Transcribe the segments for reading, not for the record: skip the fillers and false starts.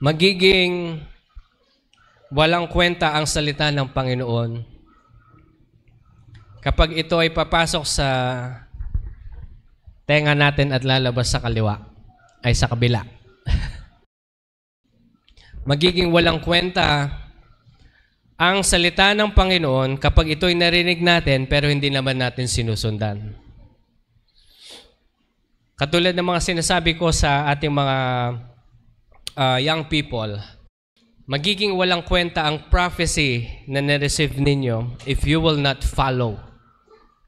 Magiging walang kwenta ang salita ng Panginoon kapag ito ay papasok sa tenga natin at lalabas sa sa kabila. Magiging walang kwenta ang salita ng Panginoon kapag ito'y narinig natin pero hindi naman natin sinusundan. Katulad ng mga sinasabi ko sa ating mga young people, magiging walang kwenta ang prophecy na na-receive ninyo if you will not follow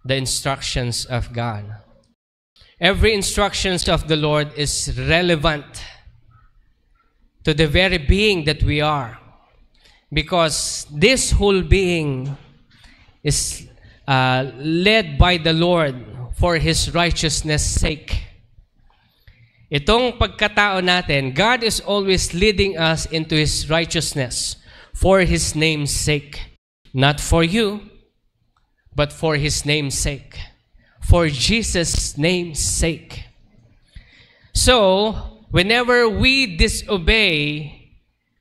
the instructions of God. Every instructions of the Lord is relevant to the very being that we are, because this whole being is led by the Lord for His righteousness' sake. Itong pagkatao natin, God is always leading us into His righteousness for His name's sake. Not for you, but for His name's sake. For Jesus' name's sake. So, whenever we disobey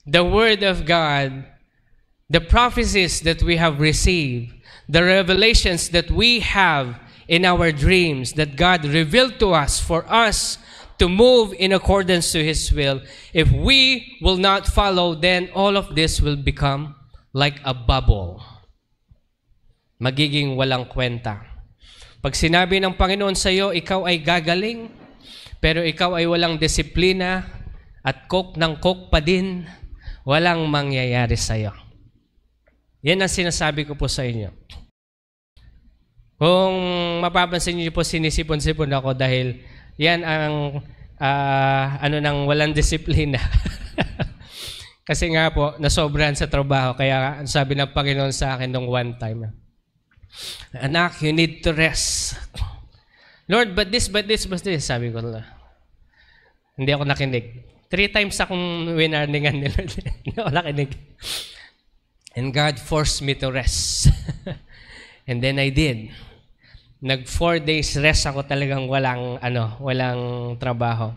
the Word of God, the prophecies that we have received, the revelations that we have in our dreams that God revealed to us for us to move in accordance to His will, if we will not follow, then all of this will become like a bubble. Magiging walang kwenta. Pag sinabi ng Panginoon sa iyo, ikaw ay gagaling, pero ikaw ay walang disiplina at coke ng coke pa din, walang mangyayari sa iyo. Yan ang sinasabi ko po sa inyo. Kung mapapansin niyo po, sinisipon-sipon ako dahil yan ang ng walang disiplina. Kasi nga po, nasobrahan sa trabaho. Kaya sabi ng Panginoon sa akin nung one time, anak, you need to rest. Lord, but this. Sabi ko na. Hindi ako nakinig. 3 times akong winarningan ni Lord. Hindi ako nakinig. And God forced me to rest. And then I did. 4 days rest ako, talagang walang trabaho.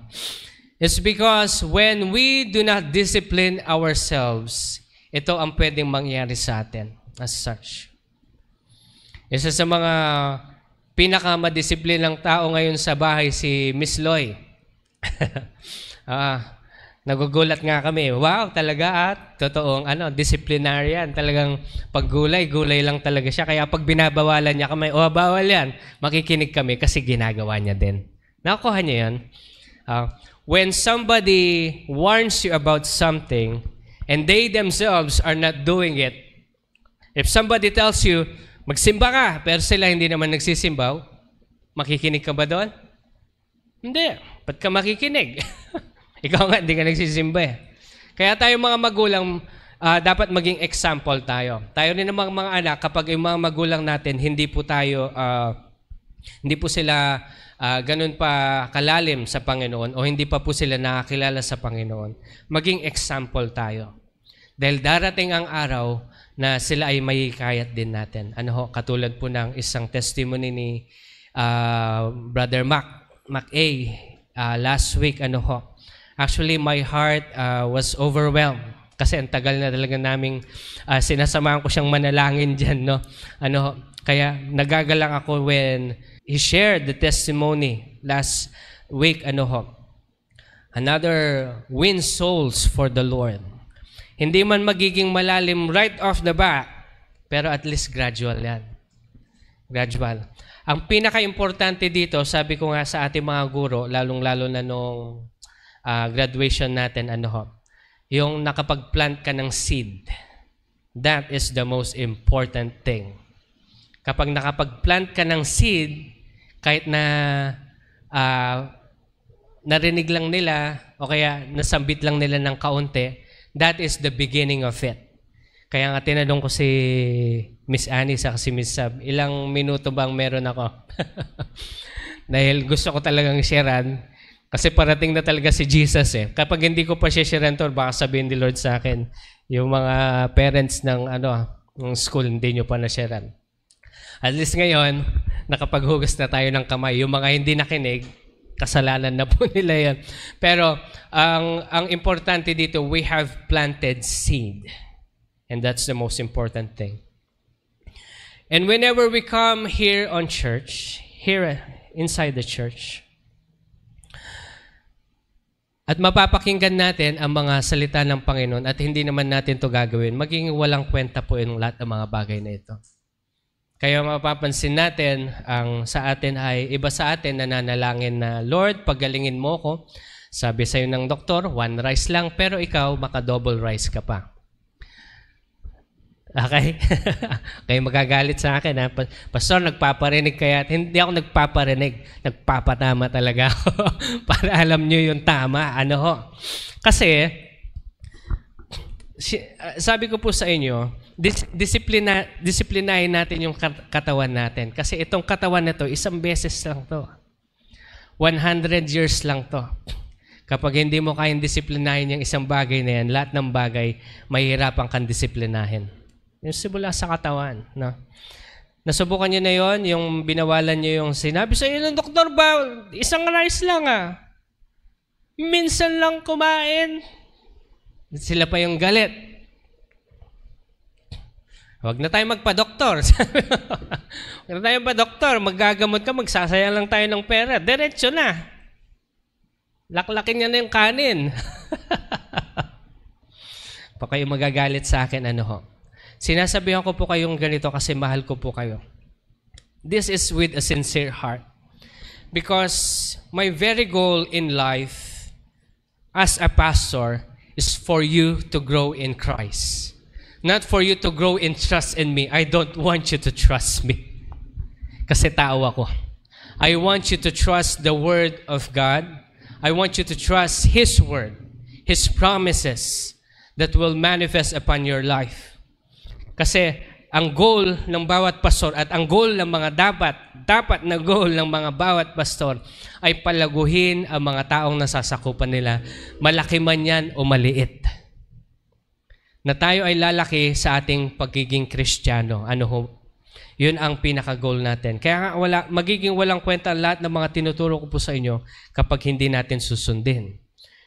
It's because when we do not discipline ourselves, ito ang pwedeng mangyari sa atin as such. Isa sa mga pinakamadisiplinang tao ngayon sa bahay, si Miss Loy. Nagugulat nga kami. Wow, talaga totoong disciplinarian. Talagang paggulay lang talaga siya. Kaya pag binabawalan niya kami, bawal yan, makikinig kami kasi ginagawa niya din. Nakuha niya yan. When somebody warns you about something and they themselves are not doing it, if somebody tells you, magsimba ka, pero sila hindi naman nagsisimbaw, makikinig ka ba doon? Hindi. Ba't ka makikinig? Ikaw nga, hindi ka nagsisimba eh. Kaya tayo mga magulang, dapat maging example tayo. Tayo rin ng mga anak, kapag yung mga magulang natin, hindi po sila ganun pa kalalim sa Panginoon o hindi pa po sila nakakilala sa Panginoon, maging example tayo. Dahil darating ang araw na sila ay mahihikayat din natin. Katulad po ng isang testimony ni Brother Mac A. Last week, actually, my heart was overwhelmed kasi ang tagal na talaga naming sinasamahan ko siyang manalangin dyan, no? Kaya nagagalang ako when he shared the testimony last week, another win souls for the Lord. Hindi man magiging malalim right off the bat, pero at least gradual yan. Gradual. Ang pinaka-importante dito, sabi ko nga sa ating mga guro, lalong-lalo na nung graduation natin, yung nakapag-plant ka ng seed. That is the most important thing. Kapag nakapag-plant ka ng seed, kahit na narinig lang nila o kaya nasambit lang nila ng kaunti, that is the beginning of it. Kaya nga tinanong ko si Miss Annie sa si Miss Sab, ilang minuto bang meron ako? Dahil gusto ko talagang sharean. Kasi parating na talaga si Jesus eh. Kapag hindi ko pa siya sharean to, baka sabihin ni Lord sa akin, yung mga parents ng school, hindi nyo pa na-sharean. At least ngayon, nakapaghugas na tayo ng kamay. Yung mga hindi nakinig, Kasalanan na po nila yan. Pero ang importante dito, we have planted seed. And that's the most important thing. And whenever we come here on church, here inside the church, at mapapakinggan natin ang mga salita ng Panginoon at hindi naman natin ito gagawin, magiging walang kwenta po yung lahat ng mga bagay na ito. Kaya mapapansin natin, ang sa atin ay, iba sa atin nananalangin na, Lord, paggalingin mo ko. Sabi sa'yo ng doktor, 1 rice lang, pero ikaw, maka-double rice ka pa. Okay? Kayo magagalit sa akin, ha? Pastor, nagpaparinig kaya. Hindi ako nagpaparinig. Nagpapatama talaga ako. Para alam nyo yung tama. Ano ho? Kasi, sabi ko po sa inyo, disiplinahin natin yung katawan natin. Kasi itong katawan na to, 1 beses lang to. 100 years lang to. Kapag hindi mo kayang disiplinahin yung isang bagay na yan, lahat ng bagay, mahihirapan kang disiplinahin. Yung simula sa katawan. No? Nasubukan nyo na yon, yung binawalan nyo yung sinabi sa inyo ng doktor ba, 1 rice lang minsan lang kumain. Sila pa yung galit. Huwag na tayo magpa-doktor. Huwag na tayo magpa-doktor. Maggagamot ka, magsasayang lang tayo ng pera. Diretso na. Laklakin niya na yung kanin. Pa kayo magagalit sa akin, ano ho? Sinasabihan ko po kayong ganito kasi mahal ko po kayo. This is with a sincere heart. Because my very goal in life as a pastor is for you to grow in Christ. Not for you to grow in trust in me. I don't want you to trust me. Kasi tao ako. I want you to trust the Word of God. I want you to trust His Word, His promises that will manifest upon your life. Kasi ang goal ng bawat pastor at ang goal ng mga dapat na goal ng mga bawat pastor ay palaguhin ang mga taong nasasakupan nila, malaki man yan o maliit. Na tayo ay lalaki sa ating pagiging Kristiyano. Ano ho? Yun ang pinaka-goal natin. Kaya magiging walang kwenta lahat ng mga tinuturo ko po sa inyo kapag hindi natin susundin.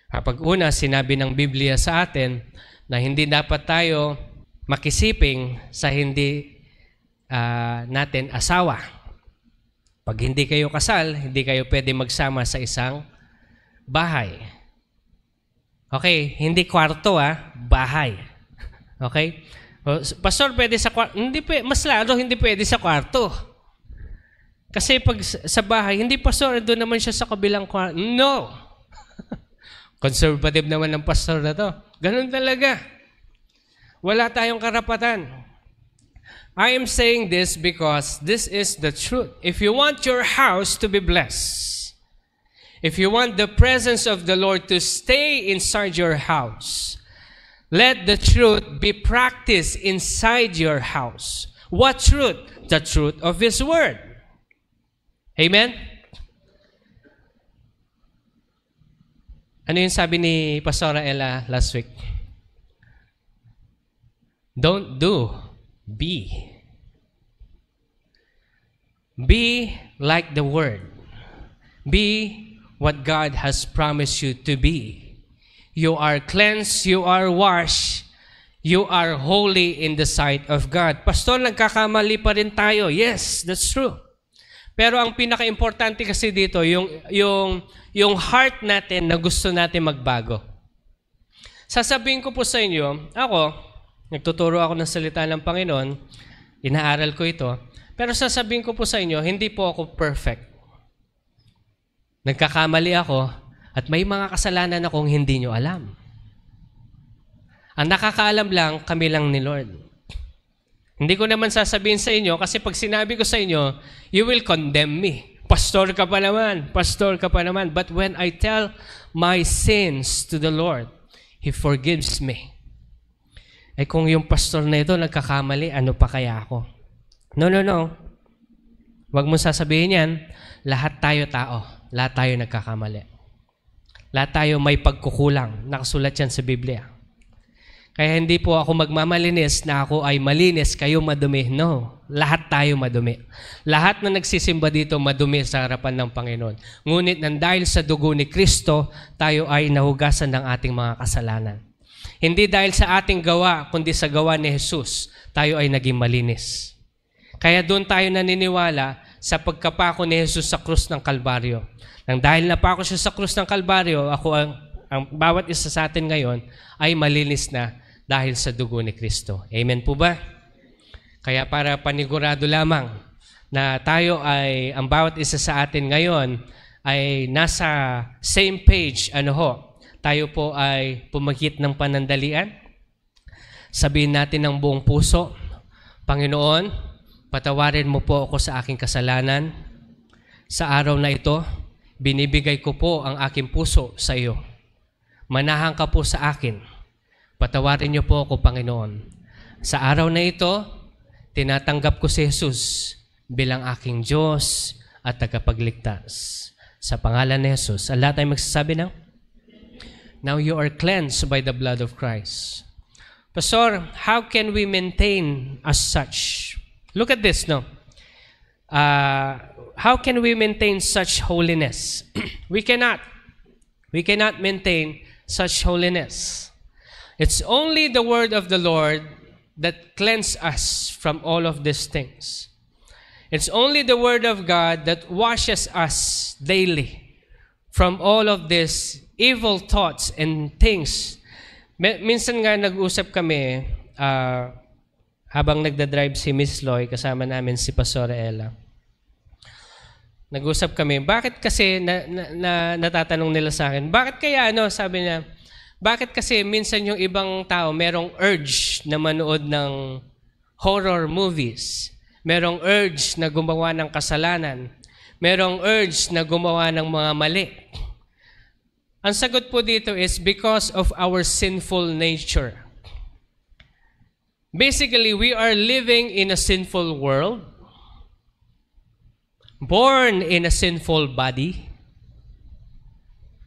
Kapag una, sinabi ng Biblia sa atin na hindi dapat tayo makisiping sa hindi natin asawa. Pag hindi kayo kasal, hindi kayo pwede magsama sa isang bahay. Okay, hindi kwarto bahay. Okay? Pastor, pwede sa kwarto? Hindi pwede, mas lalo hindi pwede sa kwarto. Kasi pag sa bahay, hindi pastor, doon naman siya sa kabilang kwarto. No! Conservative naman ng pastor na to. Ganun talaga. Wala tayong karapatan. I am saying this because this is the truth. If you want your house to be blessed, if you want the presence of the Lord to stay inside your house, let the truth be practiced inside your house. What truth? The truth of His Word. Amen? Ano yung sabi ni Pastora Ella last week? Don't do, be. Be like the Word. Be what God has promised you to be. You are cleansed, you are washed, you are holy in the sight of God. Pastor, nagkakamali pa rin tayo. Yes, that's true. Pero ang pinaka-importante kasi dito, yung heart natin na gusto natin magbago. Sasabihin ko po sa inyo, ako, nagtuturo ako ng salita ng Panginoon, inaaral ko ito, pero sasabihin ko po sa inyo, hindi po ako perfect. Nagkakamali ako, at may mga kasalanan akong hindi nyo alam. Ang nakakaalam lang, kami lang ni Lord. Hindi ko naman sasabihin sa inyo, kasi pag sinabi ko sa inyo, you will condemn me. Pastor ka pa naman, pastor ka pa naman. But when I tell my sins to the Lord, He forgives me. Eh kung yung pastor na ito nagkakamali, ano pa kaya ako? No. Huwag mo sasabihin yan, lahat tayo tao. Lahat tayo nagkakamali. Lahat tayo may pagkukulang. Nakasulat yan sa Biblia. Kaya hindi po ako magmamalinis na ako ay malinis, kayo madumi. No, lahat tayo madumi. Lahat na nagsisimba dito madumi sa harapan ng Panginoon. Ngunit nang dahil sa dugo ni Kristo, tayo ay nahugasan ng ating mga kasalanan. Hindi dahil sa ating gawa, kundi sa gawa ni Jesus, tayo ay naging malinis. Kaya doon tayo naniniwala sa pagkapako ni Jesus sa krus ng Kalbaryo. Nang dahil napako siya sa krus ng Kalbaryo, ang bawat isa sa atin ngayon ay malinis na dahil sa dugo ni Kristo. Amen po ba? Kaya para panigurado lamang na tayo ay, ang bawat isa sa atin ngayon ay nasa same page, tayo po ay pumagit ng panandalian. Sabihin natin ng buong puso, Panginoon, patawarin mo po ako sa aking kasalanan. Sa araw na ito, binibigay ko po ang aking puso sa iyo. Manahan ka po sa akin. Patawarin niyo po ako, Panginoon. Sa araw na ito, tinatanggap ko si Jesus bilang aking Diyos at tagapagligtas. Sa pangalan ni Jesus, lahat tayo magsasabi ng, now you are cleansed by the blood of Christ. Pastor, how can we maintain as such? Look at this, no? How can we maintain such holiness? We cannot maintain such holiness. It's only the word of the Lord that cleanses us from all of these things. It's only the word of God that washes us daily from all of these evil thoughts and things. Minsan nga nag-usap kami habang nagdadrive si Miss Loy, kasama namin si Pastor Ella. Nag-usap kami, bakit kasi natatanong nila sa akin, bakit kaya sabi niya, bakit kasi minsan yung ibang tao merong urge na manood ng horror movies, merong urge na gumawa ng kasalanan, merong urge na gumawa ng mga mali. Ang sagot po dito is because of our sinful nature. Basically, we are living in a sinful world, born in a sinful body,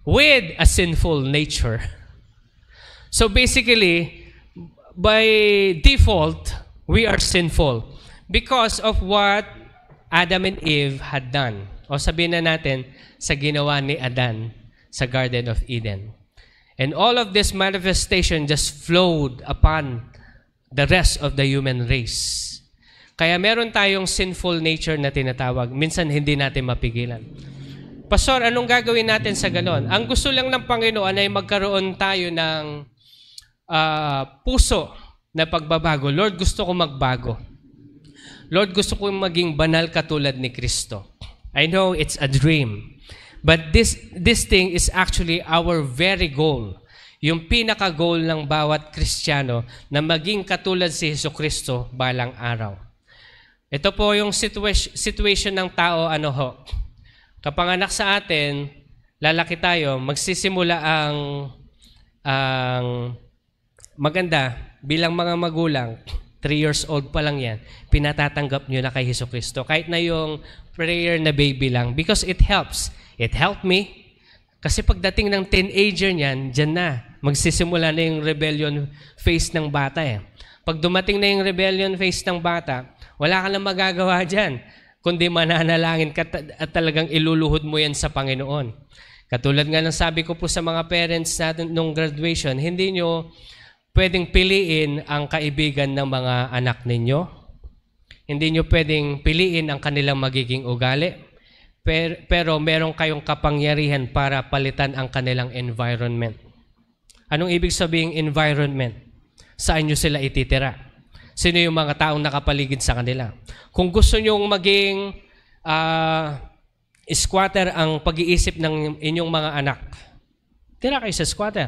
with a sinful nature. So basically, by default, we are sinful because of what Adam and Eve had done. O sabihin na natin, sa ginawa ni Adan sa Garden of Eden. And all of this manifestation just flowed upon the rest of the human race. Kaya meron tayong sinful nature na tinatawag. Minsan hindi natin mapigilan. Pastor, anong gagawin natin sa ganon? Ang gusto lang ng Panginoon ay magkaroon tayo ng puso na pagbabago. Lord, gusto ko magbago. Lord, gusto ko maging banal katulad ni Kristo. I know it's a dream. But this thing is actually our very goal. Yung pinaka-goal ng bawat Kristiyano na maging katulad si Jesucristo balang araw. Ito po yung situation ng tao, kapanganak sa atin, lalaki tayo, magsisimula ang maganda bilang mga magulang, 3 years old pa lang yan, pinatatanggap nyo na kay Jesucristo. Kahit na yung prayer na baby lang. Because it helps. It helped me. Kasi pagdating ng teenager niyan, dyan na. Magsisimula na yung rebellion phase ng bata Pag dumating na yung rebellion phase ng bata, wala ka lang magagawa dyan. Kundi mananalangin ka at talagang iluluhod mo yan sa Panginoon. Katulad nga ng sabi ko po sa mga parents natin nung graduation, hindi nyo pwedeng piliin ang kaibigan ng mga anak ninyo. Hindi nyo pwedeng piliin ang kanilang magiging ugali. Pero meron kayong kapangyarihan para palitan ang kanilang environment. Anong ibig sabihin environment? Saan nyo sila ititira? Sino yung mga taong nakapaligid sa kanila? Kung gusto nyong maging squatter ang pag-iisip ng inyong mga anak, tira kayo sa squatter.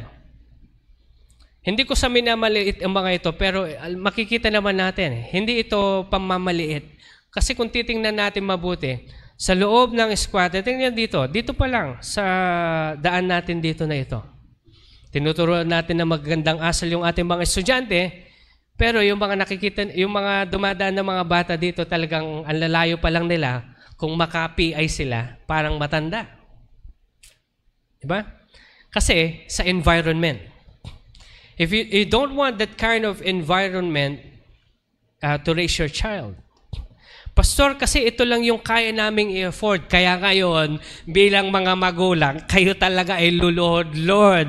Hindi ko sa minamaliit ang mga ito, pero makikita naman natin, hindi ito pamamaliit. Kasi kung titingnan natin mabuti, sa loob ng squatter, tingnan dito pa lang, sa daan natin dito na ito. Tinuturuan natin na magandang asal yung ating mga estudyante, pero yung mga nakikita, yung mga dumadaan na mga bata dito, talagang ang lalayo pa lang nila, kung makapi ay sila, parang matanda. Diba? Kasi sa environment. If you don't want that kind of environment to raise your child. Pastor, kasi ito lang yung kaya naming i-afford. Kaya ngayon, bilang mga magulang, kayo talaga ay luluhod, Lord.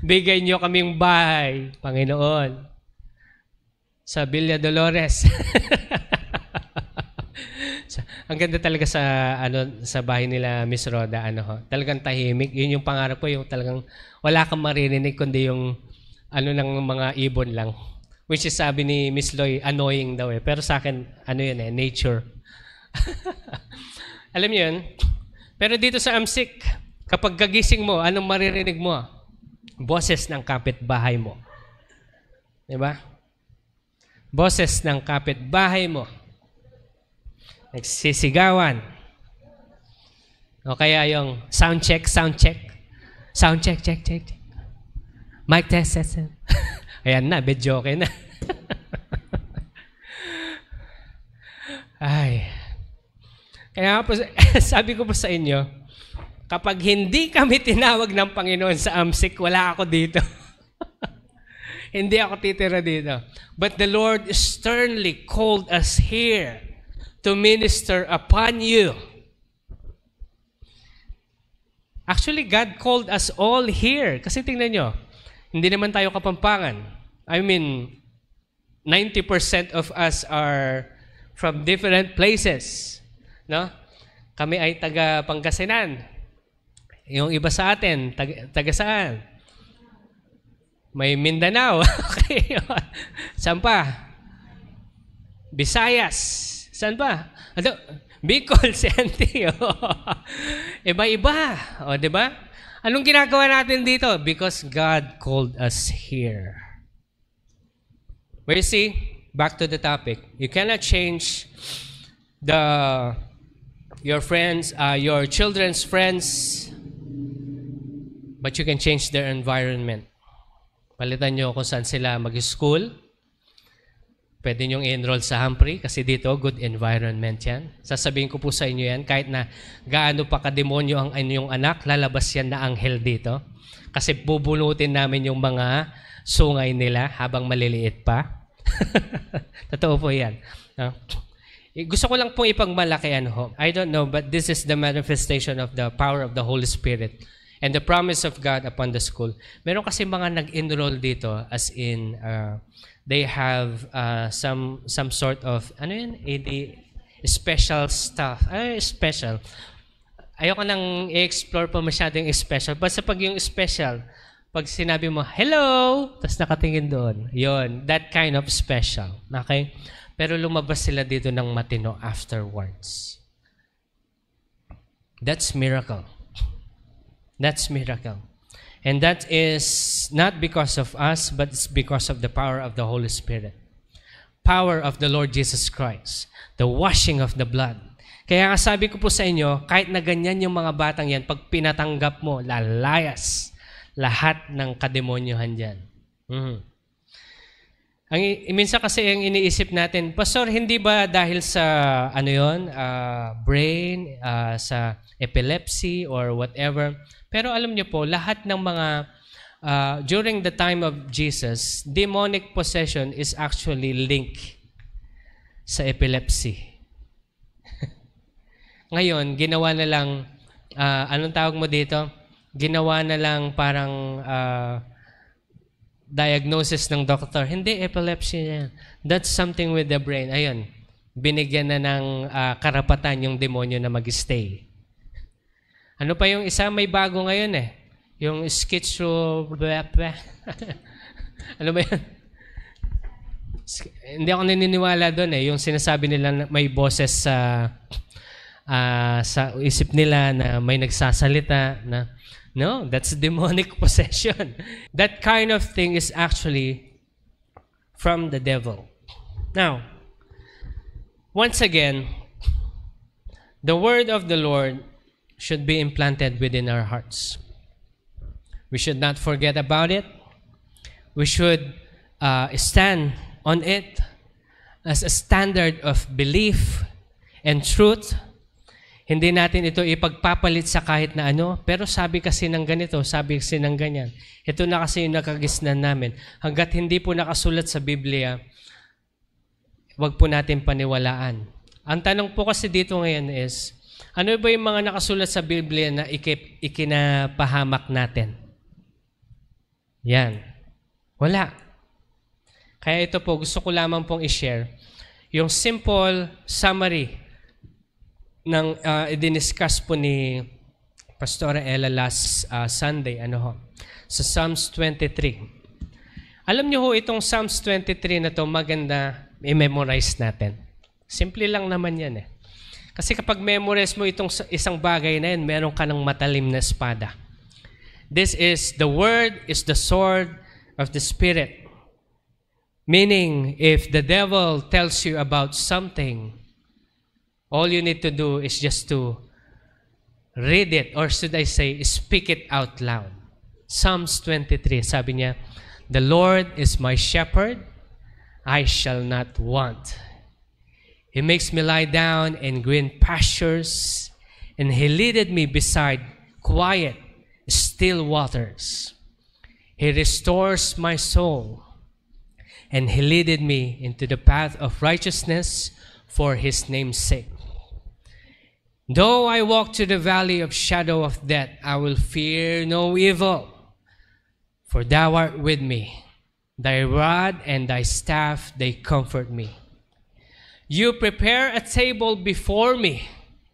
Bigay niyo kaming bahay, Panginoon. Sa Villa Dolores. Ang ganda talaga sa bahay nila, Miss Rhoda, talagang tahimik. Yun yung pangarap ko, yung talagang wala kang maririnig, kundi yung ng mga ibon lang. Which is sabi ni Miss Loy, annoying daw eh. Pero sa akin, nature. Alam niyo yun? Pero dito sa Amsik, kapag gagising mo, anong maririnig mo? Boses ng kapitbahay mo. Diba? Boses ng kapitbahay mo. Nagsisigawan. O kaya yung sound check. Sound check, check. Mic test. Ayan na, medyo okay na. Ay. Kaya po, sabi ko po sa inyo, kapag hindi kami tinawag ng Panginoon sa Amsik, wala ako dito. Hindi ako titira dito. But the Lord sternly called us here to minister upon you. Actually, God called us all here. Kasi tingnan nyo, hindi naman tayo Kapampangan. I mean, 90% of us are from different places. No? Kami ay taga Pangasinan. Yung iba sa atin, taga saan? May Mindanao. Okay. Saan pa? Visayas. Saan pa? Bicol, si Auntie. Iba-iba. O, diba? Anong ginagawa natin dito? Because God called us here. Well, you see, back to the topic. You cannot change your friends, your children's friends, but you can change their environment. Palitan nyo kung saan sila mag-school. Pwede nyo i-enroll sa Humphrey kasi dito, good environment yan. Sasabihin ko po sa inyo yan, kahit na gaano pa kademonyo ang inyong anak, lalabas yan na anghel dito. Kasi bubunutin namin yung mga sungay nila habang maliliit pa. Totoo po yan. Gusto ko lang pong ipagmalaki I don't know, but this is the manifestation of the power of the Holy Spirit and the promise of God upon the school. Meron kasi mga nag-enroll dito as in they have some sort of special stuff. Special. Ayoko nang i-explore pa masyadong special. Basta pag yung special, pag sinabi mo, hello, tapos nakatingin doon, yon, that kind of special. Okay? Pero lumabas sila dito ng matino afterwards. That's miracle. That's miracle. And that is not because of us, but it's because of the power of the Holy Spirit. Power of the Lord Jesus Christ. The washing of the blood. Kaya nga sabi ko po sa inyo, kahit na ganyan yung mga batang yan, pag pinatanggap mo, lalayas lahat ng kademonyohan dyan. Minsan kasi ang iniisip natin, Pastor, hindi ba dahil sa brain, sa epilepsy or whatever? Pero alam niyo po, lahat ng mga, during the time of Jesus, demonic possession is actually linked sa epilepsy. Ngayon, ginawa na lang, anong tawag mo dito? Ginawa na lang parang diagnosis ng doctor. Hindi, epilepsy yan. That's something with the brain. Ayun, binigyan na ng karapatan yung demonyo na mag-stay. Ano pa yung isa? May bago ngayon eh. Yung ano ba yan? Hindi ako naniniwala doon eh. Yung sinasabi nila na may boses sa isip nila na may nagsasalita na no, that's demonic possession. That kind of thing is actually from the devil. Now, once again, the word of the Lord should be implanted within our hearts. We should not forget about it. We should stand on it as a standard of belief and truth. Hindi natin ito ipagpapalit sa kahit na ano, pero sabi kasi ng ganito, sabi kasi ng ganyan. Ito na kasi yung nakagisnan namin. Hanggat hindi po nakasulat sa Biblia, huwag po natin paniwalaan. Ang tanong po kasi dito ngayon is, ano ba yung mga nakasulat sa Biblia na ikinapahamak natin? Yan. Wala. Kaya ito po, gusto ko lamang pong i-share yung simple summary ng i-discuss po ni Pastora Ella last Sunday, sa Psalms 23. Alam niyo ho, itong Psalms 23 na to maganda i-memorize natin. Simple lang naman yan eh. Kasi kapag memorize mo itong isang bagay na yan, meron ka ng matalim na espada. This is, the word is the sword of the Spirit. Meaning, if the devil tells you about something, all you need to do is just to read it, or should I say, speak it out loud. Psalms 23, sabi niya, "The Lord is my shepherd, I shall not want. He makes me lie down in green pastures, and He leadeth me beside quiet, still waters. He restores my soul, and He leadeth me into the path of righteousness for His name's sake. Though I walk through the valley of shadow of death, I will fear no evil, for Thou art with me. Thy rod and Thy staff, they comfort me. You prepare a table before me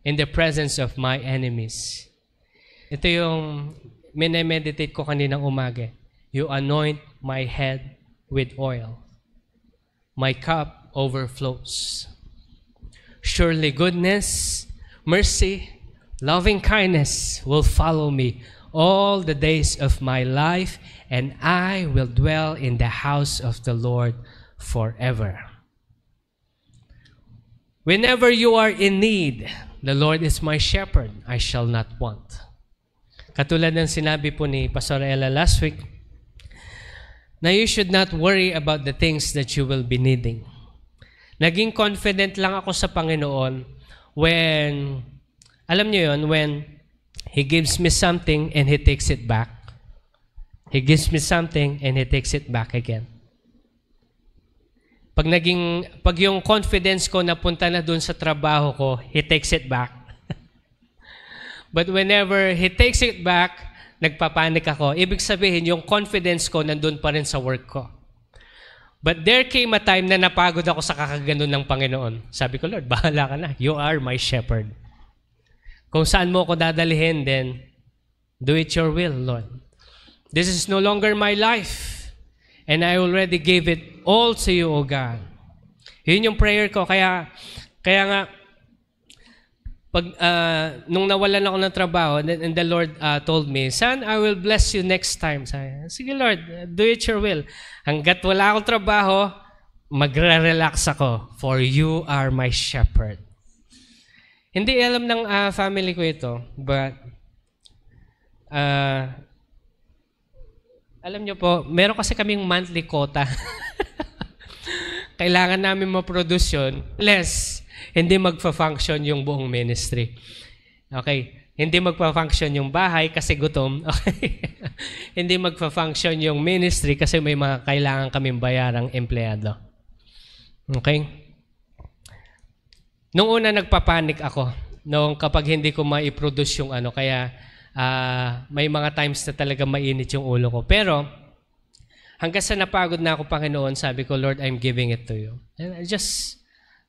in the presence of my enemies." Ito yung minemeditate ko kaninang umaga. You anoint my head with oil. My cup overflows. Surely goodness, mercy, loving kindness will follow me all the days of my life, and I will dwell in the house of the Lord forever. Whenever you are in need, the Lord is my shepherd, I shall not want. Katulad ng sinabi po ni Pastor Ella last week, na you should not worry about the things that you will be needing. Naging confident lang ako sa Panginoon when, alam niyo yun, when He gives me something and He takes it back. He gives me something and He takes it back again. Pag yung confidence ko napunta na dun sa trabaho ko, He takes it back. But whenever He takes it back, nagpapanik ako. Ibig sabihin, yung confidence ko nandun pa rin sa work ko. But there came a time na napagod ako sa kakaganon ng Panginoon. Sabi ko, Lord, bahala ka na. You are my shepherd. Kung saan mo ako dadalhin, then do it your will, Lord. This is no longer my life. And I already gave it all to you, O God. Yun yung prayer ko. Kaya nga, nung nawalan ako ng trabaho, and the Lord told me, "Son, I will bless you next time." Sabi, sige Lord, do it your will. Hanggat wala akong trabaho, magre-relax ako. For you are my shepherd. Hindi alam ng family ko ito, but alam nyo po, meron kasi kaming monthly quota. Kailangan namin ma-produce yun, less hindi magfa-function yung buong ministry. Okay. Hindi magfa-function yung bahay kasi gutom. Okay. Hindi magfa-function yung ministry kasi may mga kailangan kaming bayarang empleyado. Okay. Nung una nagpapanik ako. Nung kapag hindi ko ma-produce yung kaya may mga times na talaga mainit yung ulo ko. Pero hanggang sa napagod na ako, Panginoon, sabi ko, Lord, I'm giving it to you. And I just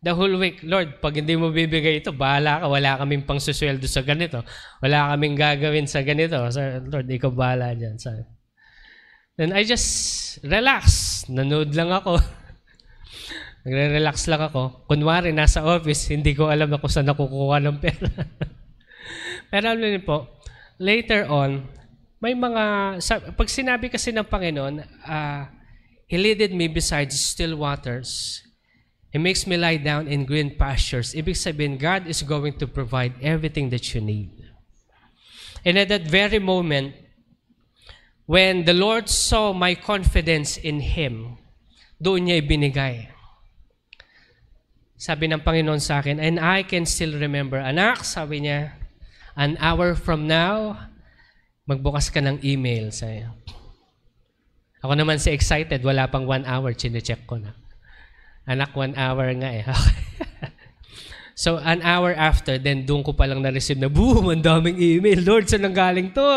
the whole week, Lord, pag hindi mo bibigay ito, bahala ka. Wala kaming pangsusweldo sa ganito. Wala kaming gagawin sa ganito. So, Lord, ikaw bahala dyan. So, then I just relax. Nanood lang ako. Nagre-relax lang ako. Kunwari, nasa office, hindi ko alam na kung saan nakukuha ng pera. Pero alam niyo po, later on, may mga, pag sinabi kasi ng Panginoon, He leaded me beside still waters. He makes me lie down in green pastures. Ibig sabihin, God is going to provide everything that you need. And at that very moment, when the Lord saw my confidence in Him, doon niya ibinigay. sabi ng Panginoon sa akin, and I can still remember, anak, sabi niya, an hour from now, magbukas ka ng email sa'yo. Ako naman si excited, wala pang 1 hour, chinecheck ko na. Anak, 1 hour nga eh. So, an hour after, then doon ko palang na-receive na, boom, ang daming email. Lord, saan nang galing to?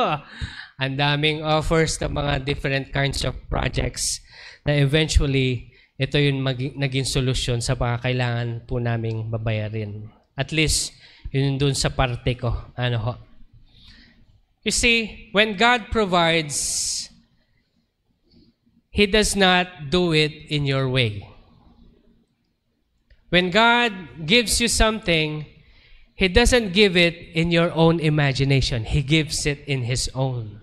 Ang daming offers ng mga different kinds of projects na eventually, ito yung naging solusyon sa mga kailangan po naming babayarin. At least, yun doon sa parte ko. Ano ho? You see, when God provides, He does not do it in your way. When God gives you something, He doesn't give it in your own imagination. He gives it in His own.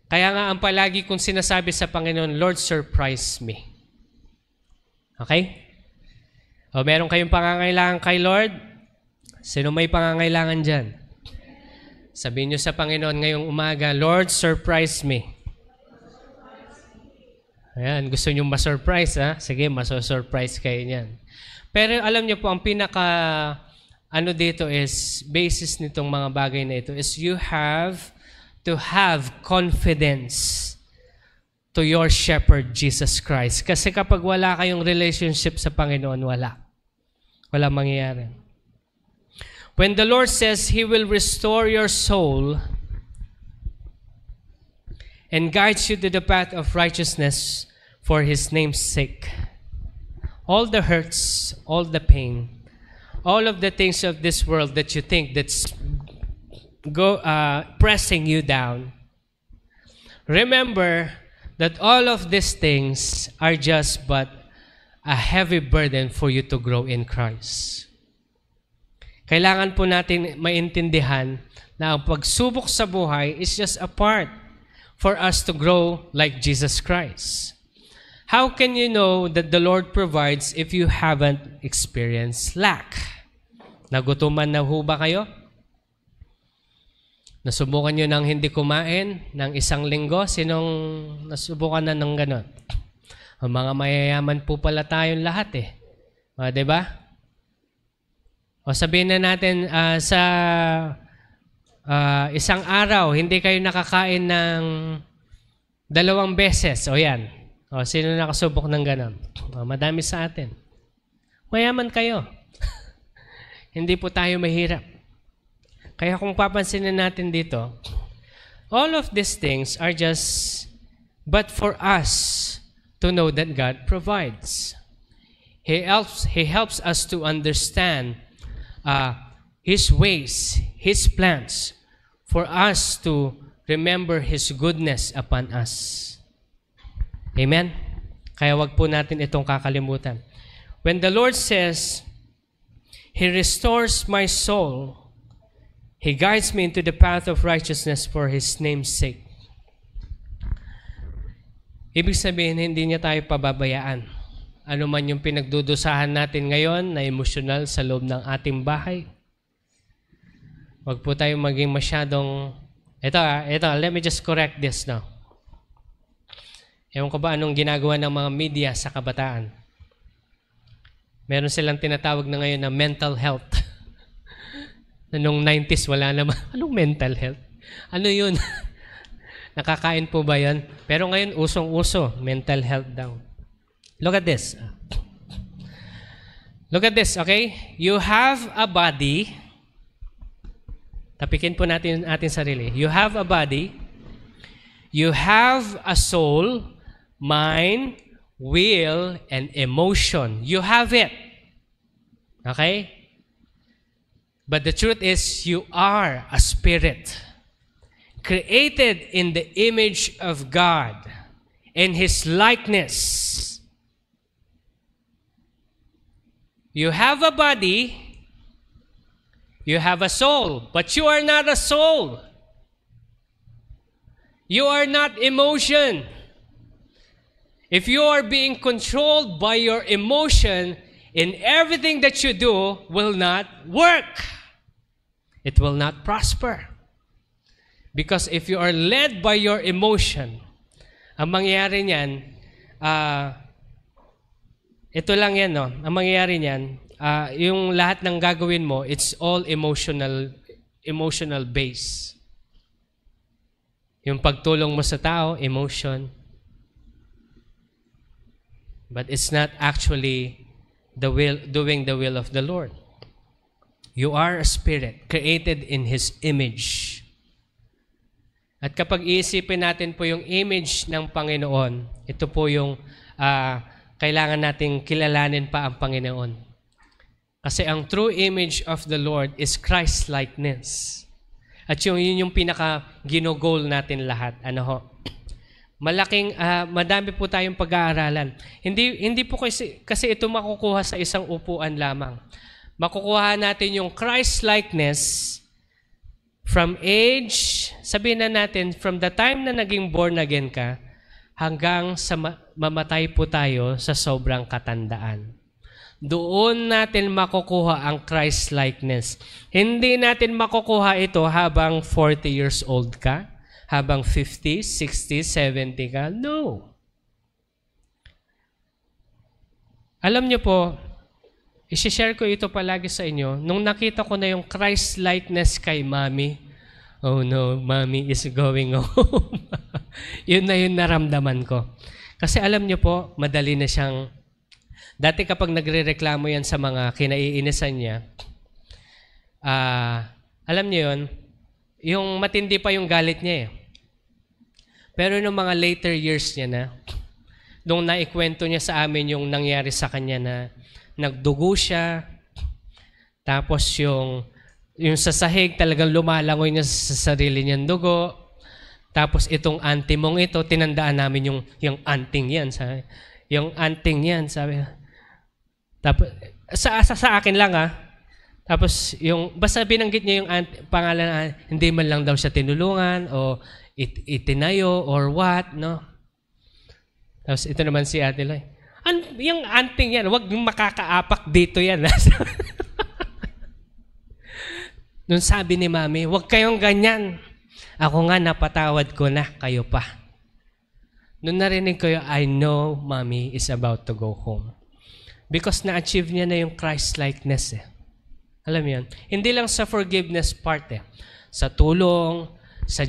Kaya nga ang palagi kong sinasabi sa Panginoon, Lord, surprise me. Okay? O meron kayong pangangailangan kay Lord? Sino may pangangailangan dyan? Sabihin nyo sa Panginoon ngayong umaga, Lord, surprise me. Ayan, gusto nyo ma-surprise, ha? Sige, maso-surprise kayo niyan. Pero alam nyo po, ang ano dito is, basis nitong mga bagay na ito is you have to have confidence to your shepherd, Jesus Christ. Kasi kapag wala kayong relationship sa Panginoon, wala. Wala mangyayari. When the Lord says He will restore your soul and guides you to the path of righteousness for His name's sake, all the hurts, all the pain, all of the things of this world that you think that's pressing you down, remember that all of these things are just but a heavy burden for you to grow in Christ. Kailangan po natin maintindihan na ang pagsubok sa buhay is just a part for us to grow like Jesus Christ. How can you know that the Lord provides if you haven't experienced lack? Nagutuman na ho ba kayo? Nasubukan nyo nang hindi kumain ng 1 linggo? Sinong nasubukan na ng ganon? Ang mga mayayaman po pala tayong lahat eh. Diba? O sabihin na natin sa isang araw, hindi kayo nakakain ng 2 beses. O yan. O sino nakasubok ng ganon? O, madami sa atin. Mayaman kayo. Hindi po tayo mahirap. Kaya kung papansinin natin dito, all of these things are just but for us to know that God provides. He helps us to understand His ways, His plans, for us to remember His goodness upon us. Amen? Kaya wag po natin itong kakalimutan. When the Lord says, He restores my soul, He guides me into the path of righteousness for His name's sake. Ibig sabihin, hindi niya tayo pababayaan. Ano man yung pinagdudusahan natin ngayon na emosyonal sa loob ng ating bahay. Huwag po tayo maging masyadong... Ito, let me just correct this now. Ewan ko ba anong ginagawa ng mga media sa kabataan? Meron silang tinatawag na ngayon na mental health. Noong 90s, wala naman. Anong mental health? Ano yun? Nakakain po ba yan? Pero ngayon, usong-uso. Mental health daw. Look at this. Look at this, okay? You have a body. Tapikin po natin ating sarili. You have a body. You have a soul, mind, will, and emotion. You have it. Okay? But the truth is, you are a spirit, created in the image of God, in His likeness. You have a body, you have a soul, but you are not a soul. You are not emotion. If you are being controlled by your emotion, in everything that you do will not work. It will not prosper. Because if you are led by your emotion, ang mangyayari niyan, ito lang yan, no? Ang mangyayari niyan, yung lahat ng gagawin mo, it's all emotional base. Yung pagtulong mo sa tao, emotion. But it's not actually doing the will of the Lord. You are a spirit created in His image. At kapag iisipin natin po yung image ng Panginoon, ito po yung kailangan nating kilalanin pa ang Panginoon. Kasi ang true image of the Lord is Christ-likeness. At yun yung pinaka-ginogol natin lahat. Ano ho? Madami po tayong pag-aaralan. Hindi po kasi ito makukuha sa isang upuan lamang. Makukuha natin yung Christ-likeness from age, sabihin na natin, from the time na naging born again ka, hanggang sa mamatay po tayo sa sobrang katandaan. Doon natin makukuha ang Christ-likeness. Hindi natin makukuha ito habang 40 years old ka, habang 50, 60, 70 ka. No. Alam niyo po, i-share ko ito palagi sa inyo. Nung nakita ko na yung Christ-likeness kay Mommy, oh no, Mommy is going home. Yun na yung naramdaman ko. Kasi alam niyo po, madali na siyang, dati kapag nagre-reklamo yan sa mga kinaiinisan niya, alam niyo yun, yung matindi pa yung galit niya eh. Pero nung mga later years niya na, nung naikwento niya sa amin yung nangyari sa kanya na nagdugo siya, tapos yung sa sahig talagang lumalangoy niya sa sarili niyang dugo, tapos itong auntie mong ito, tinandaan namin yung aunting yan, sabi. Yung aunting yan, sabi. Tapos, sa akin lang tapos yung, basta binanggit niya yung pangalan, hindi man lang daw siya tinulungan, o itinayo, or what, no? Tapos ito naman si Ate Loy. Yung anting yan, wag makakaapak dito yan. Nung sabi ni Mami, wag kayong ganyan. Ako nga napatawad ko na, kayo pa. Nung narinig ko yung, I know Mami is about to go home. Because na-achieve niya na yung Christ-likeness eh. Alam mo yun? Hindi lang sa forgiveness part eh. Sa tulong, sa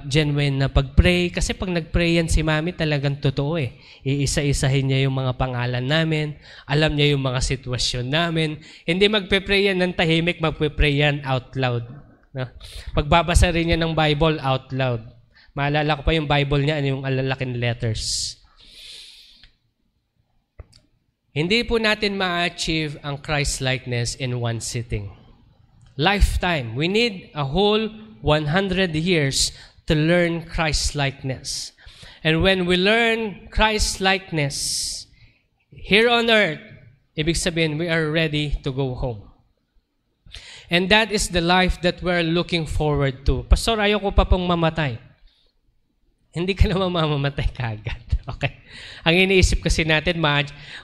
genuine na pag-pray. Kasi pag nag-pray yan si Mami, talagang totoo eh. Iisa-isahin niya yung mga pangalan namin. Alam niya yung mga sitwasyon namin. Hindi magpe-pray yan ng tahimik, magpe-pray yan out loud. No? Pagbabasa rin niya ng Bible out loud. Maalala ko pa yung Bible niya, yung alalaking letters. Hindi po natin ma-achieve ang Christ-likeness in one sitting. Lifetime. We need a whole 100 years to learn Christ-likeness. And when we learn Christ-likeness here on earth, ibig sabihin, we are ready to go home. And that is the life that we're looking forward to. Pastor, ayoko pa pong mamatay. Hindi ka naman mamamatay kaagad. Okay? Ang iniisip kasi natin,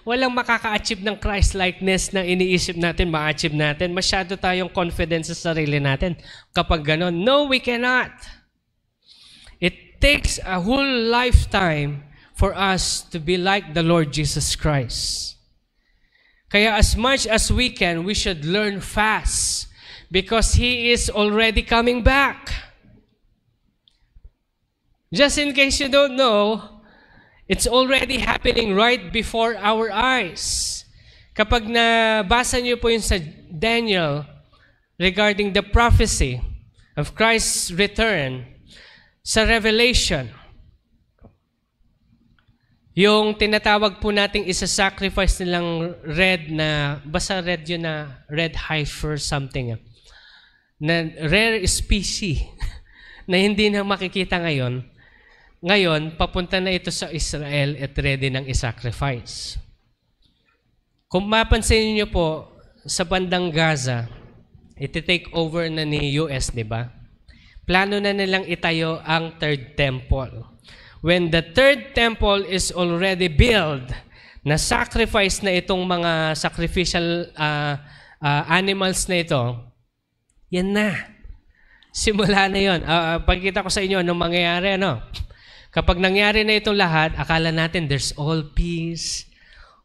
walang makaka-achieve ng Christ-likeness na iniisip natin, ma-achieve natin. Masyado tayong confidence sa sarili natin. Kapag ganon, no, we cannot. It takes a whole lifetime for us to be like the Lord Jesus Christ. Kaya as much as we can, we should learn fast because He is already coming back. Just in case you don't know, it's already happening right before our eyes. Kapag nabasa niyo po yun sa Daniel regarding the prophecy of Christ's return, sa Revelation, yung tinatawag po nating isa-sacrifice nilang red na, basta red yun na, red heifer something, na rare species na hindi na makikita ngayon. Ngayon, papunta na ito sa Israel at ready ng isacrifice. Kung mapansin niyo po, sa bandang Gaza, iti-take over na ni US, di ba? Plano na nilang itayo ang third temple. When the third temple is already built, na sacrifice na itong mga sacrificial animals na ito, yan na. Simula na yun. Pagkita ko sa inyo, anong mangyayari, ano? Kapag nangyari na itong lahat, akala natin there's all peace,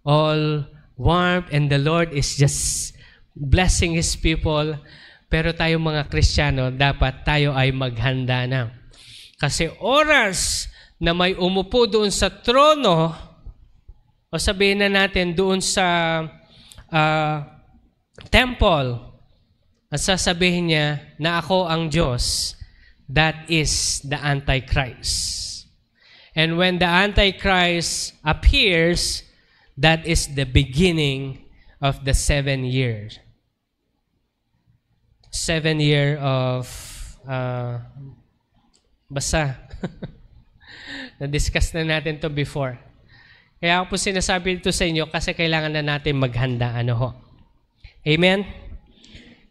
all warmth and the Lord is just blessing His people. Pero tayo mga Kristiyano, dapat tayo ay maghanda na. Kasi oras na may umupo doon sa trono, o sabihin na natin doon sa temple, at sasabihin niya na ako ang Diyos, that is the Antichrist. And when the Antichrist appears, that is the beginning of the 7 years. 7 year of basta. Na-discuss na natin to before. Kaya ako po sinasabi ito sa inyo kasi kailangan na natin maghanda. Ano ho? Amen?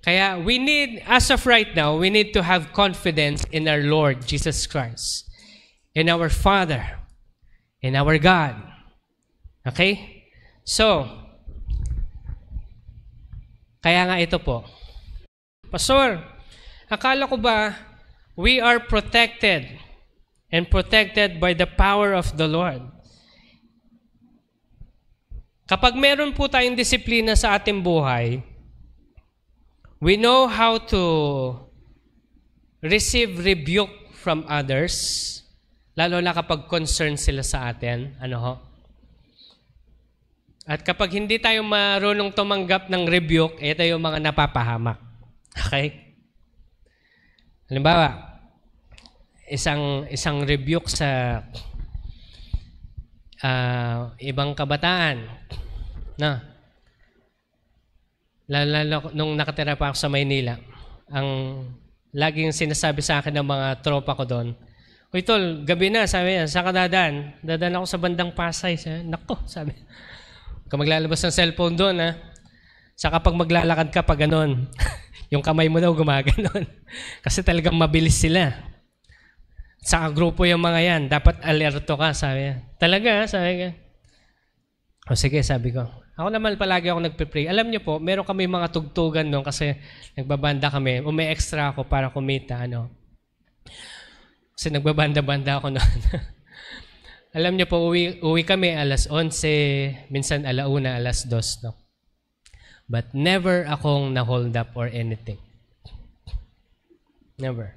Kaya we need, as of right now, we need to have confidence in our Lord Jesus Christ, in our Father, in our God. Okay? So, kaya nga ito po. Pastor, akala ko ba we are protected and protected by the power of the Lord? Kapag meron po tayong disiplina sa ating buhay, we know how to receive rebuke from others, lalo na kapag concerned sila sa atin. Ano ho? At kapag hindi tayo marunong tumanggap ng rebuke, ito yung mga napapahamak. Okay? Halimbawa, isang rebuke sa ibang kabataan. Na. Lalo nung nakatira pa ako sa Maynila, ang laging sinasabi sa akin ng mga tropa ko doon, "Uy tol, gabi na," sabi niya, "saan ka dadaan?" "Dadaan ako sa bandang Pasay." Sabi, "Nako," sabi. "Kung maglalabas ng cellphone doon, ha? Saka pag maglalakad ka pa ganon, yung kamay mo daw gumaganon." Kasi talagang mabilis sila. Sa grupo yung mga yan, dapat alerto ka, sabi niya. "Talaga?" sabi niya. O sige, sabi ko. Ako naman palagi ako nagpe-pray. Alam niyo po, meron kami mga tugtugan noon kasi nagbabanda kami. May extra ako para kumita. Kasi nagbabanda-banda ako noon. Alam niyo po, uwi kami alas 11, minsan alauna, alas 2. No? But never akong na-hold up or anything. Never.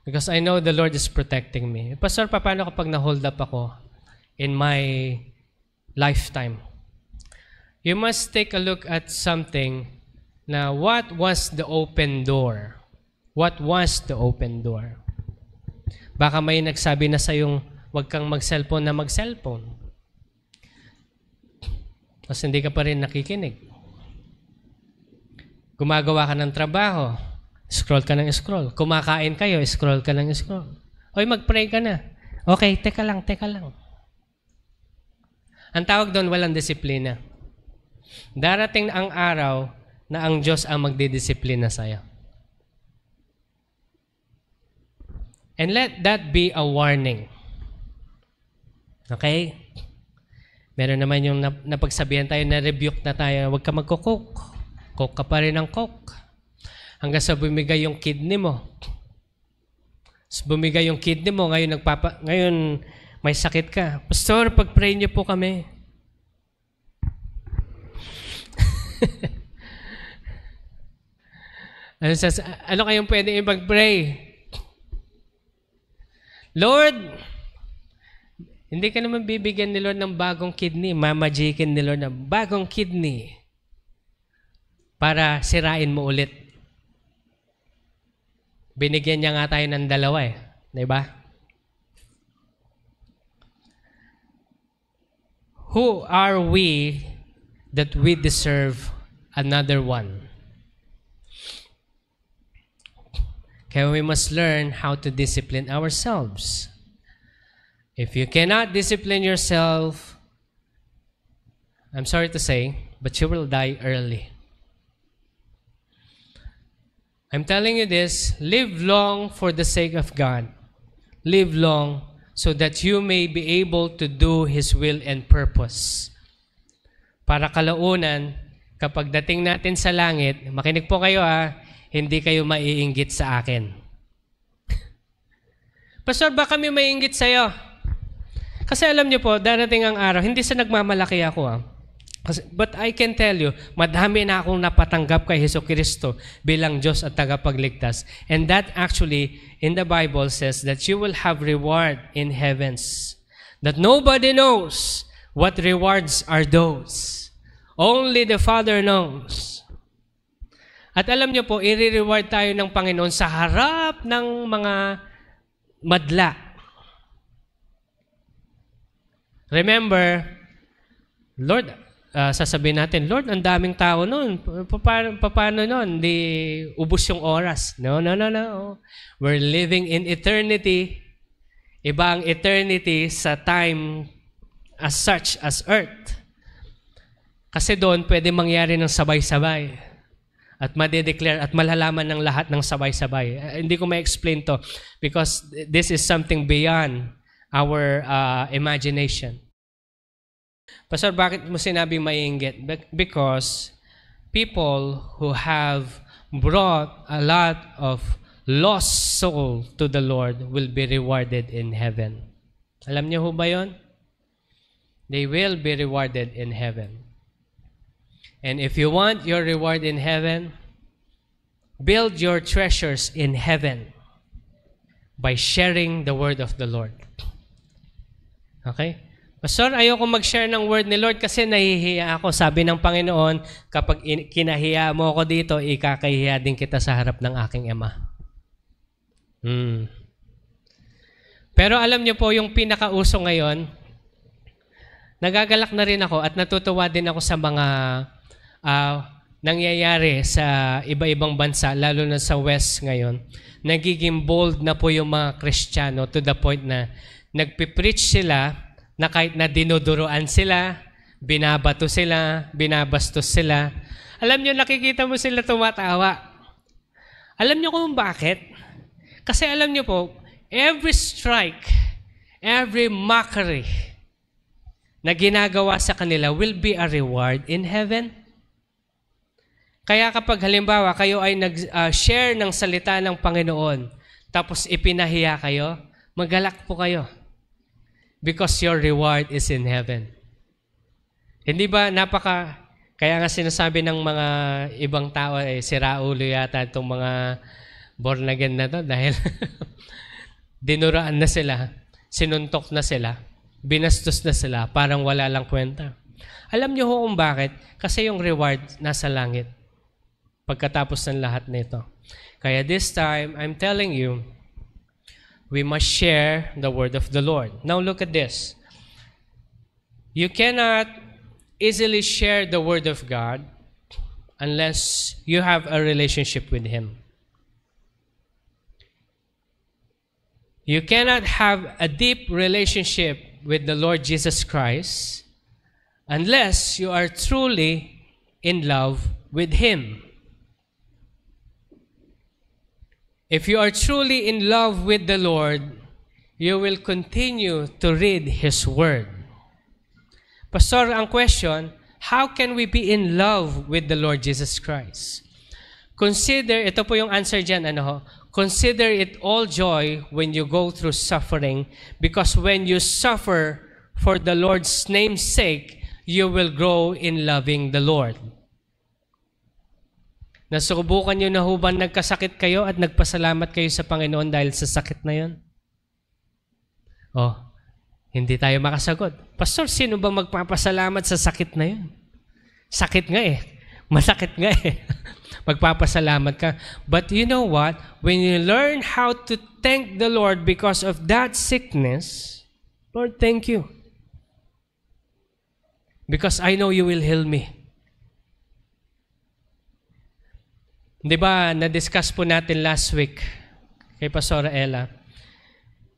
Because I know the Lord is protecting me. Pastor, paano kapag na-hold up ako in my lifetime? You must take a look at something na what was the open door? What was the open door? Baka may nagsabi na sa yung huwag kang mag-cellphone na mag-cellphone. Tapos hindi ka pa rin nakikinig. Gumagawa ka ng trabaho, scroll ka ng scroll. Kumakain kayo, scroll ka ng scroll. Oy, mag-pray ka na. Okay, teka lang. Ang tawag doon, walang disiplina. Darating ang araw na ang Diyos ang magdidisiplina sa'yo. And let that be a warning. Okay? Meron naman yung napagsabihan tayo, na-rebuke na tayo, huwag ka magko-coke. Coke ka pa rin ng coke. Hanggang sa bumigay yung kidney mo. Bumigay yung kidney mo, ngayon may sakit ka. Pastor, pag-pray niyo po kami. Ano kayong pwede ipag-pray? Lord, hindi ka naman bibigyan ni Lord ng bagong kidney. Mamajikin ni Lord ng bagong kidney para sirain mo ulit. Binigyan niya nga tayo ng dalawa eh. Diba? Who are we that we deserve another one? Kaya we must learn how to discipline ourselves. If you cannot discipline yourself, I'm sorry to say, but you will die early. I'm telling you this, live long for the sake of God. Live long so that you may be able to do His will and purpose. Para kalaunan, kapag dating natin sa langit, makinig po kayo hindi kayo maiinggit sa akin. Pastor, baka kami maiinggit sa'yo? Kasi alam niyo po, darating ang araw, hindi sa nagmamalaki ako but I can tell you, madami na akong napatanggap kay Jesucristo bilang Diyos at tagapagligtas. And that actually, in the Bible says that you will have reward in heavens. That nobody knows what rewards are those. Only the Father knows. At alam niyo po, i-reward tayo ng Panginoon sa harap ng mga madla. Remember, Lord, sasabihin natin, Lord, ang daming tao noon. Paano noon? Di ubos yung oras. No. We're living in eternity. Iba ang eternity sa time as such as earth. Kasi doon, pwede mangyari ng sabay-sabay. At madedeclare at malalaman ng lahat ng sabay-sabay. Hindi ko ma-explain to because this is something beyond our imagination. Pastor, bakit mo sinabing maiinggit? Because people who have brought a lot of lost soul to the Lord will be rewarded in heaven. Alam niyo ho ba yun? They will be rewarded in heaven. And if you want your reward in heaven, build your treasures in heaven by sharing the word of the Lord. Okay? Pastor, ayoko mag-share ng word ni Lord kasi nahihiya ako. Sabi ng Panginoon, kapag kinahiya mo ako dito, ikakahiya din kita sa harap ng aking Ama. Pero alam niyo po, yung pinakauso ngayon, nagagalak na rin ako at natutuwa din ako sa mga nangyayari sa iba-ibang bansa, lalo na sa West ngayon. Nagiging bold na po yung mga Kristiyano to the point na nagpipreach sila na kahit na dinuduruan sila, binabato sila, binabastos sila. Alam niyo, nakikita mo sila tumatawa. Alam niyo kung bakit? Kasi alam niyo po, every strike, every mockery na ginagawa sa kanila will be a reward in heaven. Kaya kapag halimbawa kayo ay nag-share ng salita ng Panginoon, tapos ipinahiya kayo, magalak po kayo. Because your reward is in heaven. Hindi ba kaya nga sinasabi ng mga ibang tao, sira ulo yata itong mga born again na to dahil dinuraan na sila, sinuntok na sila, binastos na sila, parang wala lang kwenta. Alam niyo ho kung bakit? Kasi yung reward nasa langit. Pagkatapos ng lahat nito. Kaya this time, I'm telling you, we must share the word of the Lord. Now look at this. You cannot easily share the word of God unless you have a relationship with Him. You cannot have a deep relationship with the Lord Jesus Christ unless you are truly in love with Him. If you are truly in love with the Lord, you will continue to read His Word. Pastor, ang question, how can we be in love with the Lord Jesus Christ? Ito po yung answer dyan, consider it all joy when you go through suffering, because when you suffer for the Lord's name's sake, you will grow in loving the Lord. Nasubukan nyo na ho ba nagkasakit kayo at nagpasalamat kayo sa Panginoon dahil sa sakit na yun? Hindi tayo makasagot. Pastor, sino ba magpapasalamat sa sakit na yun? Sakit nga Masakit nga Magpapasalamat ka. But you know what? When you learn how to thank the Lord because of that sickness, Lord, thank you. Because I know you will heal me. Di ba, na-discuss po natin last week kay Pastora Ella.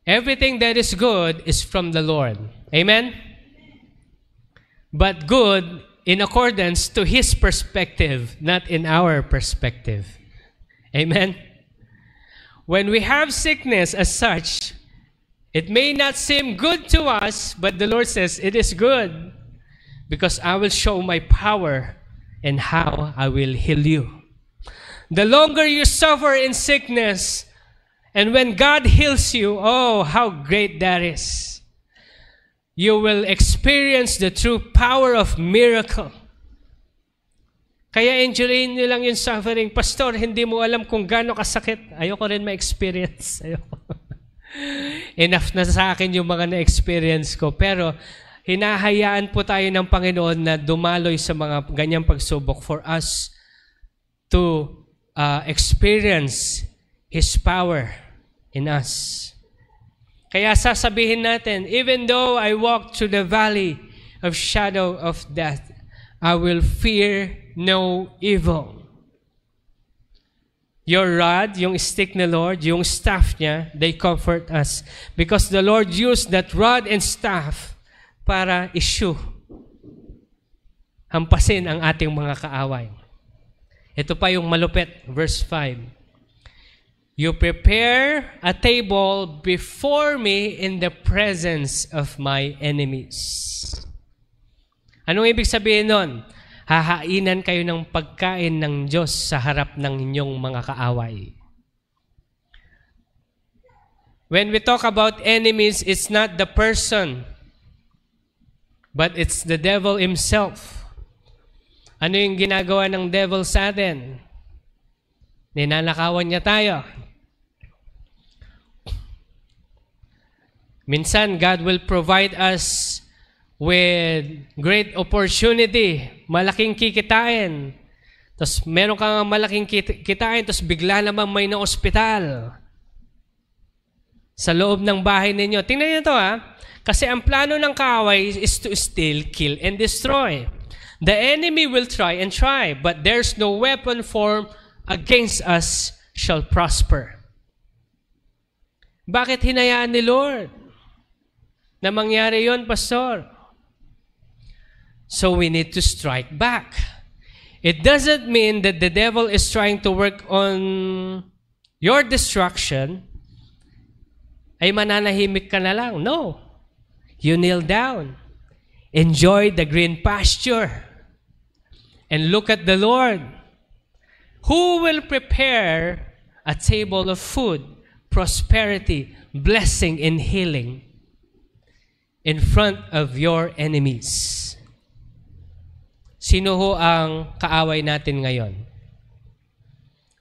Everything that is good is from the Lord. Amen? But good in accordance to His perspective, not in our perspective. Amen? When we have sickness as such, it may not seem good to us, but the Lord says it is good because I will show my power and how I will heal you. The longer you suffer in sickness, and when God heals you, oh, how great that is. you will experience the true power of miracle. Kaya enjoyin nyo lang yung suffering. Pastor, hindi mo alam kung gaano kasakit. Ayoko rin ma-experience. Ayoko. Enough na sa akin yung mga na-experience ko. Pero hinahayaan po tayo ng Panginoon na dumaloy sa mga ganyang pagsubok for us to experience His power in us. Kaya sasabihin natin, even though I walk through the valley of shadow of death, I will fear no evil. Your rod, yung stick ni Lord, yung staff niya, they comfort us. Because the Lord used that rod and staff para hampasin ang ating mga kaaway. Ito pa yung malupit, verse 5. You prepare a table before me in the presence of my enemies. Anong ibig sabihin nun? Hahainan kayo ng pagkain ng Diyos sa harap ng inyong mga kaaway. When we talk about enemies, it's not the person, but it's the devil himself. Ano yung ginagawa ng devil sa atin? Ninanakawan niya tayo. Minsan, God will provide us with great opportunity, malaking kikitain. Tapos meron kang malaking kikitain, tapos bigla naman may na-ospital sa loob ng bahay ninyo. Tingnan niyo ito kasi ang plano ng kaaway is to steal, kill, and destroy. The enemy will try, but there's no weapon formed against us shall prosper. Bakit hinayaan ni Lord na mangyari yon, Pastor? So we need to strike back. It doesn't mean that the devil is trying to work on your destruction, ay mananahimik ka na lang. No. You kneel down. Enjoy the green pasture. And look at the Lord, who will prepare a table of food, prosperity, blessing, and healing in front of your enemies. Sino ho ang kaaway natin ngayon?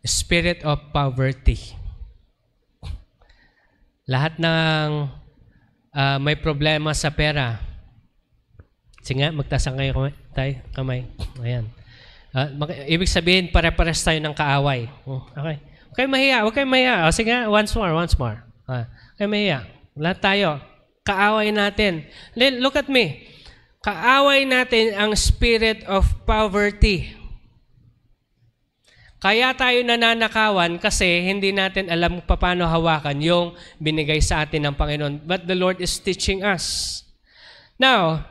Spirit of poverty. Lahat ng may problema sa pera. Sige nga, magtasang kayo kamay. Ayan. Ibig sabihin, pare-pares tayo ng kaaway. Okay. Huwag kayong mahiya. Huwag kayong mahiya. Sige nga, once more. Huwag kayong mahiya. Lahat tayo. Kaaway natin. Look at me. Kaaway natin ang spirit of poverty. Kaya tayo nananakawan kasi hindi natin alam paano hawakan yung binigay sa atin ng Panginoon. But the Lord is teaching us. Now,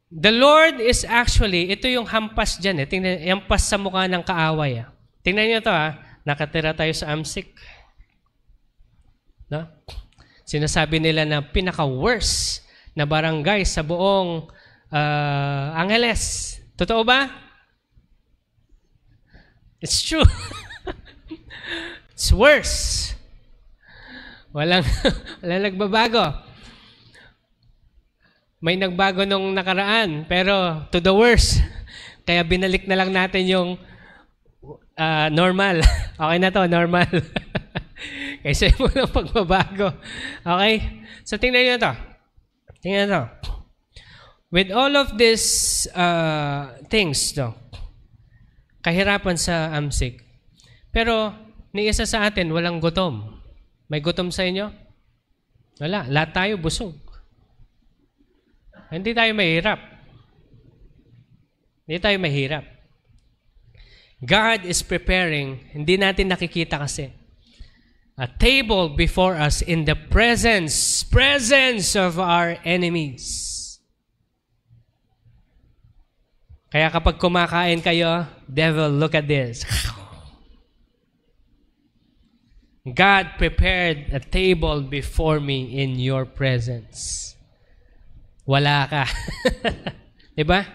the Lord is actually, ito yung hampas dyan. Tingnan, hampas sa mukha ng kaaway. Tingnan nyo ito nakatira tayo sa AMSIC. No? Sinasabi nila na pinaka-worst na barangay sa buong Angeles. Totoo ba? It's true. It's worse. Walang nagbabago. May nagbago nung nakaraan, pero to the worst. Kaya binalik na lang natin yung normal. Okay na to, normal. Kaysa mo lang pagbabago. Okay? So, tingnan nyo ito. Tingnan ito. With all of these things, kahirapan sa AMSIC. Pero, ni isa sa atin, walang gutom. May gutom sa inyo? Wala. Lahat tayo busog. Hindi tayo mahirap. Hindi tayo mahirap. God is preparing, hindi natin nakikita kasi, a table before us in the presence of our enemies. Kaya kapag kumakain kayo, devil, look at this. God prepared a table before me in your presence. Wala ka. Diba?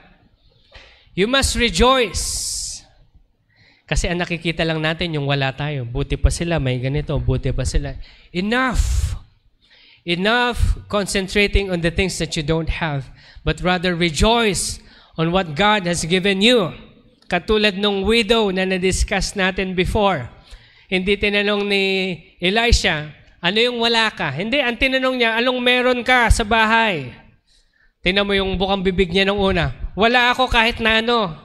You must rejoice. Kasi ang nakikita lang natin yung wala tayo. Buti pa sila, may ganito. Buti pa sila. Enough. Enough concentrating on the things that you don't have, but rather rejoice on what God has given you. Katulad nung widow na na-discuss natin before. Hindi tinanong ni Elisha, ano yung wala ka? Hindi, ang tinanong niya, anong meron ka sa bahay? Tingnan mo yung bukang bibig niya nung una. Wala ako kahit na ano.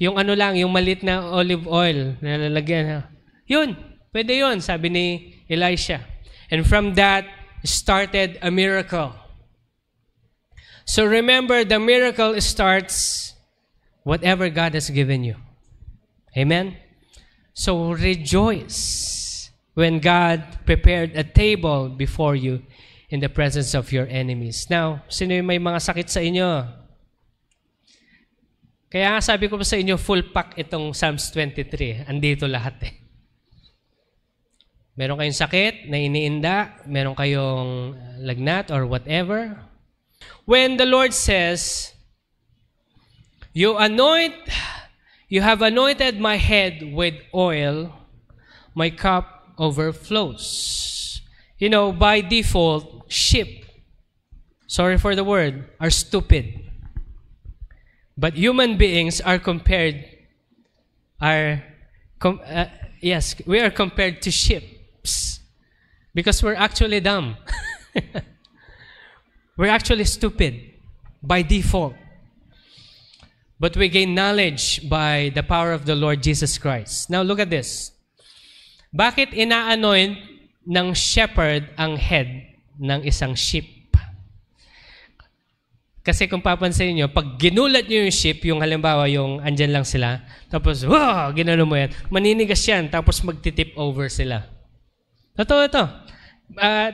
Yung ano lang, yung malit na olive oil na lalagyan. Yun, pwede yun, sabi ni Elisha. And from that, started a miracle. So remember, the miracle starts whatever God has given you. Amen? So rejoice when God prepared a table before you in the presence of your enemies. Now, sino yung may mga sakit sa inyo? Kaya sabi ko pa sa inyo, full pack itong Psalms 23. Andito lahat eh. Meron kayong sakit na iniinda, meron kayong lagnat or whatever. When the Lord says, you have anointed my head with oil, my cup overflows. You know, by default, sheep, sorry for the word, are stupid. But human beings are we are compared to sheep. Because we're actually dumb. We're actually stupid by default. But we gain knowledge by the power of the Lord Jesus Christ. Now look at this. Bakit ina-anoint ng shepherd ang head ng isang sheep? Kasi kung papansin nyo, pag ginulat nyo yung sheep, yung halimbawa yung andyan lang sila, tapos, wow, ginano mo yan, maninigas yan, tapos magtitip over sila. Totoo ito.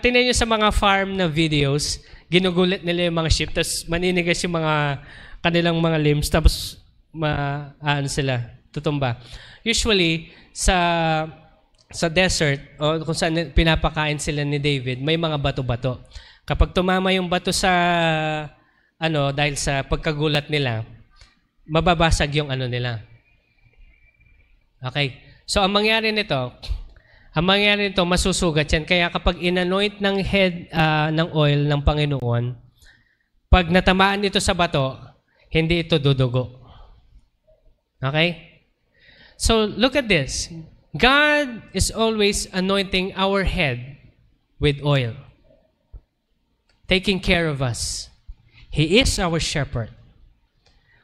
Tingnan nyo sa mga farm na videos, ginugulit nila yung mga sheep, tapos maninigas yung mga kanilang mga limbs, tapos sila, tutumba. Usually, sa desert, o kung saan pinapakain sila ni David, may mga bato-bato. Kapag tumama yung bato sa, dahil sa pagkagulat nila, mababasag yung nila. Okay. So, ang mangyari nito, masusugat yan. Kaya kapag inanoint ng head ng oil ng Panginoon, pag natamaan ito sa bato, hindi ito dudugo. Okay? So, look at this. God is always anointing our head with oil, taking care of us. He is our shepherd.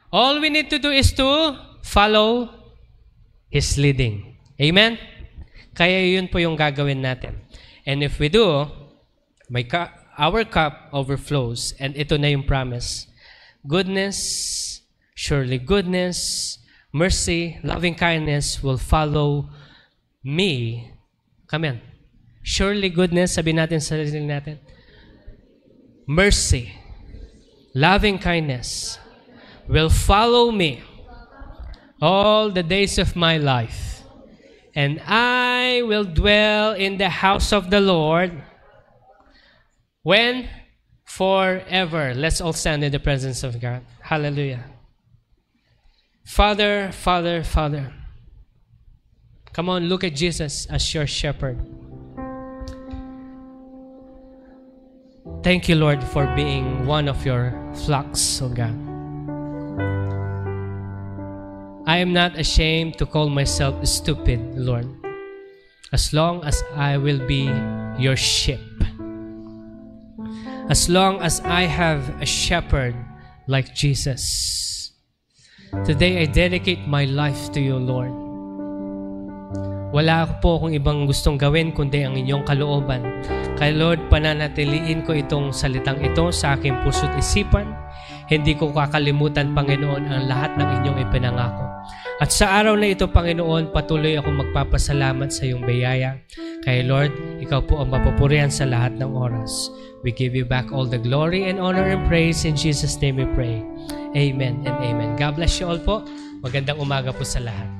All we need to do is to follow His leading. Amen? Kaya yun po yung gagawin natin. And if we do, our cup overflows. And ito na yung promise. Goodness, surely goodness, mercy, loving kindness will follow me. Come on. Surely goodness, sabi natin sa sarili natin. Mercy, loving kindness will follow me all the days of my life. And I will dwell in the house of the Lord. When? Forever. Let's all stand in the presence of God. Hallelujah. Father, Father, Father. Come on, look at Jesus as your shepherd. Thank you, Lord, for being one of your flocks, oh God. I am not ashamed to call myself stupid, Lord, as long as I will be your sheep. As long as I have a shepherd like Jesus. Today, I dedicate my life to you, Lord. Wala po akong ibang gustong gawin kundi ang inyong kalooban. Kaya Lord, pananatiliin ko itong salitang ito sa aking puso't isipan. Hindi ko kakalimutan, Panginoon, ang lahat ng inyong ipinangako. At sa araw na ito, Panginoon, patuloy akong magpapasalamat sa iyong biyaya. Kaya Lord, ikaw po ang mapupurihan sa lahat ng oras. We give you back all the glory and honor and praise. In Jesus' name we pray. Amen and amen. God bless you all po. Magandang umaga po sa lahat.